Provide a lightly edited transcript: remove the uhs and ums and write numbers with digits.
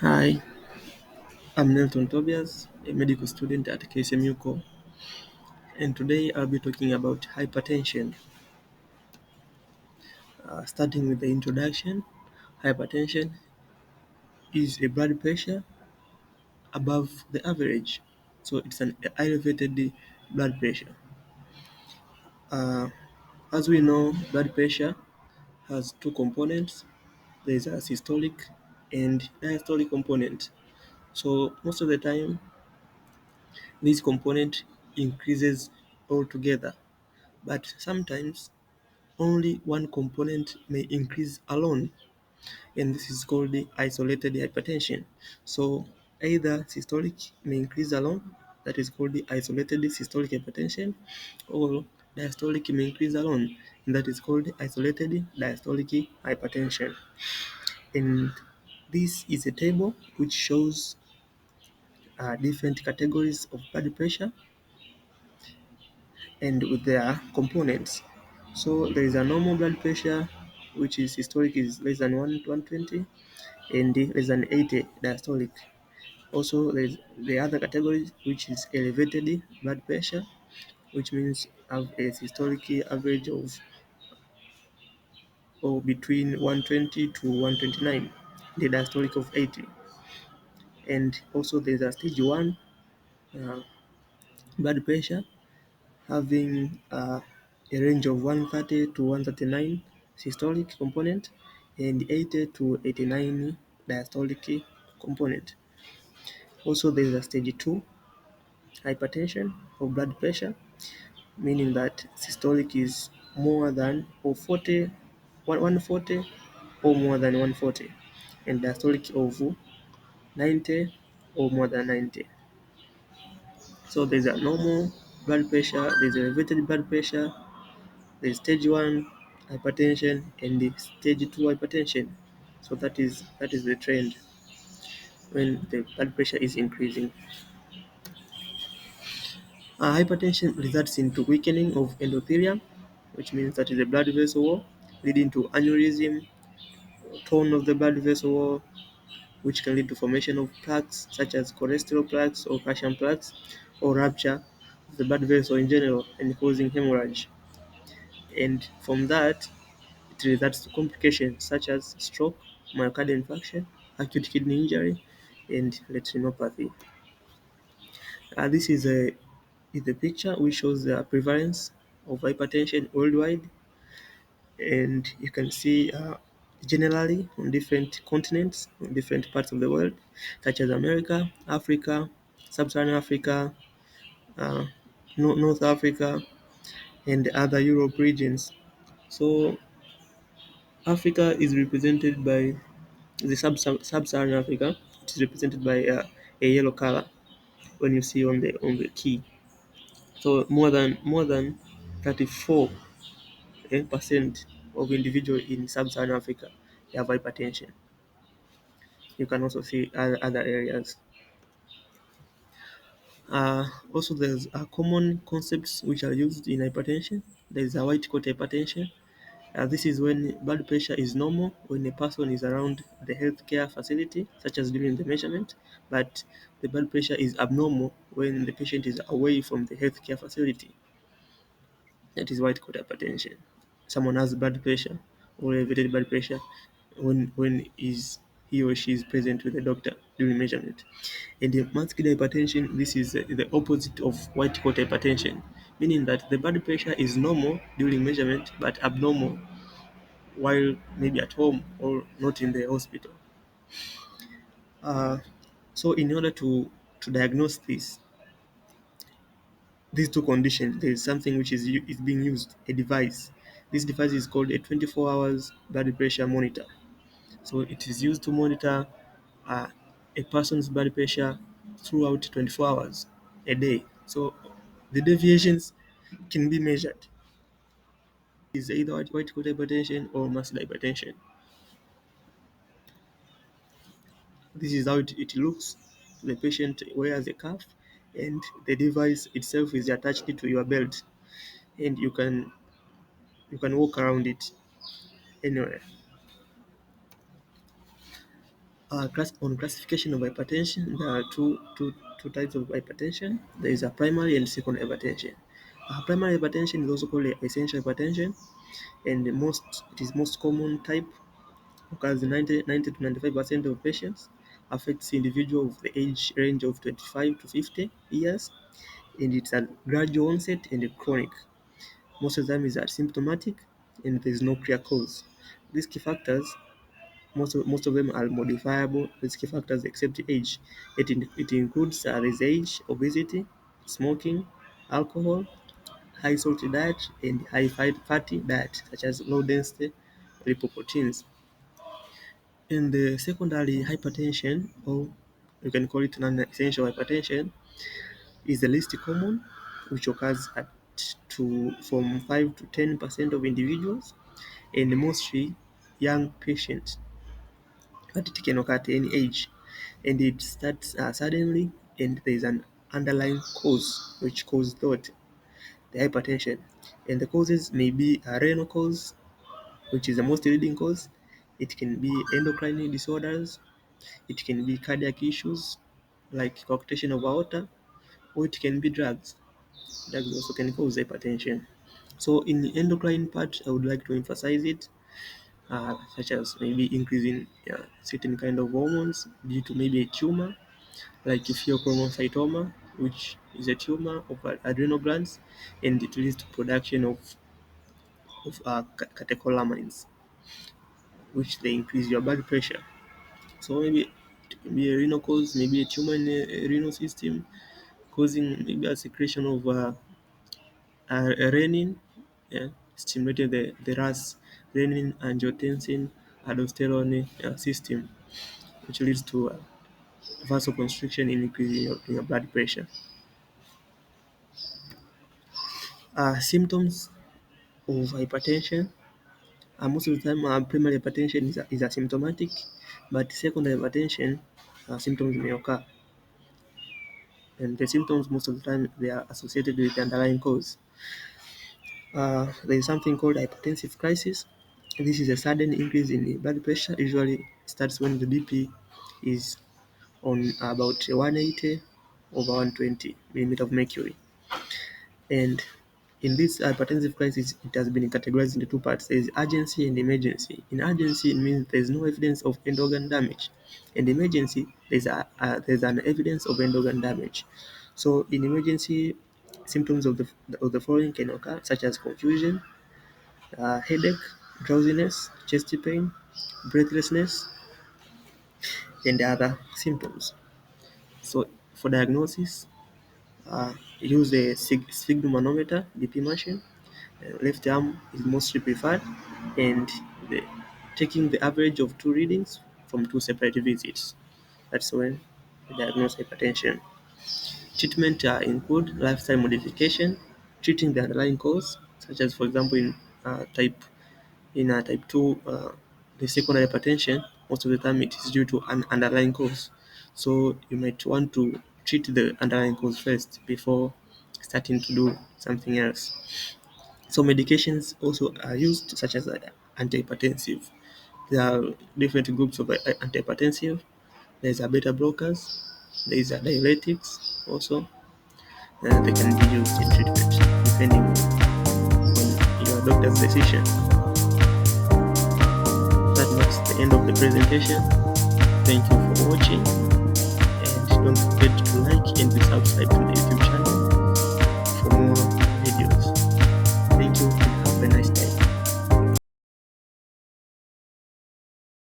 Hi, I'm Nelton Tobias, a medical student at KSMUCO, and today I'll be talking about hypertension. Starting with the introduction, hypertension is a blood pressure above the average, so it's an elevated blood pressure. Uh, as we know, blood pressure has two components. There's a systolic and diastolic component. So most of the time, this component increases altogether, but sometimes only one component may increase alone, and this is called the isolated hypertension. So either systolic may increase alone, that is called the isolated systolic hypertension, or diastolic may increase alone, and that is called the isolated diastolic hypertension. And this is a table which shows different categories of blood pressure and with their components. So there is a normal blood pressure, which is systolic is less than 120 and less than 80 diastolic. Also, there is the other category, which is elevated blood pressure, which means have a systolic average of or between 120 to 129, the diastolic of 80. And also there is a stage 1 uh, blood pressure having a range of 130 to 139 systolic component and 80 to 89 diastolic component. Also, there is a stage 2 hypertension or blood pressure, meaning that systolic is more than or 140 or more than 140, and diastolic of 90 or more than 90. So there's a normal blood pressure, there's elevated blood pressure, there's stage 1 hypertension and the stage 2 hypertension. So that is the trend when the blood pressure is increasing. Hypertension results into weakening of endothelium, which means that is the blood vessel wall, leading to aneurysm, tone of the blood vessel wall, which can lead to formation of plaques such as cholesterol plaques or calcium plaques, or rupture of the blood vessel in general and causing hemorrhage. And from that, it results to complications such as stroke, myocardial infarction, acute kidney injury, and retinopathy. This is a picture which shows the prevalence of hypertension worldwide, and you can see generally on different continents, on different parts of the world, such as America, Africa, Sub-Saharan Africa, uh, North Africa, and other Europe regions. So Africa is represented by the Sub-Saharan Africa. It is represented by a yellow color when you see on the key. So more than 34 percent of individuals in Sub-Saharan Africa have hypertension. You can also see other areas. Also, there's common concepts which are used in hypertension. There is a white coat hypertension. This is when blood pressure is normal when a person is around the healthcare facility, such as during the measurement, but the blood pressure is abnormal when the patient is away from the healthcare facility. That is white coat hypertension. Someone has blood pressure or elevated blood pressure when is he or she is present with the doctor during measurement. And the masked hypertension, this is the opposite of white coat hypertension, meaning that the blood pressure is normal during measurement but abnormal while maybe at home or not in the hospital. Uh, so in order to diagnose these two conditions, there is something which is being used, a device. This device is called a 24 hours blood pressure monitor. So it is used to monitor uh, a person's blood pressure throughout 24 hours a day. So the deviations can be measured. Is either white coat hypertension or masked hypertension. This is how it looks. The patient wears a cuff, and the device itself is attached to your belt, and you can walk around it anywhere. On classification of hypertension, there are two types of hypertension. There is a primary and secondary hypertension. Primary hypertension is also called essential hypertension, and it is most common type, occurs in 90 to 95% of patients, affects individuals of the age range of 25 to 50 years, and it's a gradual onset and chronic. Most of the time is asymptomatic, and there is no clear cause. Risk factors, most of them are modifiable risk factors except age. It includes there's age, obesity, smoking, alcohol, high salty diet, and high fatty diet, such as low density lipoproteins. In the secondary hypertension, or you can call it non-essential hypertension, is the least common, which occurs from 5 to 10% of individuals, and mostly young patients, but it can occur at any age, and it starts suddenly, and there is an underlying cause which causes the hypertension, and the causes may be a renal cause, which is the most leading cause. It can be endocrine disorders, it can be cardiac issues like coarctation of aorta, or it can be drugs. Drugs also can cause hypertension. So in the endocrine part, I would like to emphasize it, such as maybe increasing certain kind of hormones due to maybe a tumor, like pheochromocytoma, which is a tumor of adrenal glands, and it leads to production of catecholamines, which they increase your blood pressure. So maybe it can be a renal cause, maybe a tumor in the renal system, causing maybe a secretion of renin, yeah, stimulating the RAS, renin, angiotensin, aldosterone system, which leads to vasoconstriction and increasing your blood pressure. Symptoms of hypertension. Most of the time, primary hypertension is asymptomatic, but secondary hypertension symptoms may occur, and the symptoms most of the time they are associated with the underlying cause. There is something called hypertensive crisis. This is a sudden increase in the blood pressure. Usually starts when the BP is on about 180 over 120 millimeter of mercury. And in this hypertensive crisis, it has been categorized into two parts. There is urgency and emergency. In urgency, it means there is no evidence of end organ damage. In emergency, there's an evidence of end organ damage. So in emergency, symptoms of the following can occur, such as confusion, headache, drowsiness, chest pain, breathlessness, and other symptoms. So for diagnosis, use a sphygmomanometer BP machine. Left arm is mostly preferred, and the, taking the average of two readings from two separate visits. That's when we diagnose hypertension. Treatment include lifestyle modification, treating the underlying cause, such as, for example, type 2, the secondary hypertension, most of the time it is due to an underlying cause. So you might want to treat the underlying cause first before starting to do something else. So medications also are used, such as antihypertensive. There are different groups of antihypertensive. There is a beta blockers. There is a diuretics also. They can be used in treatment depending on your doctor's decision. That marks the end of the presentation. Thank you for watching, and don't forget to like and subscribe to the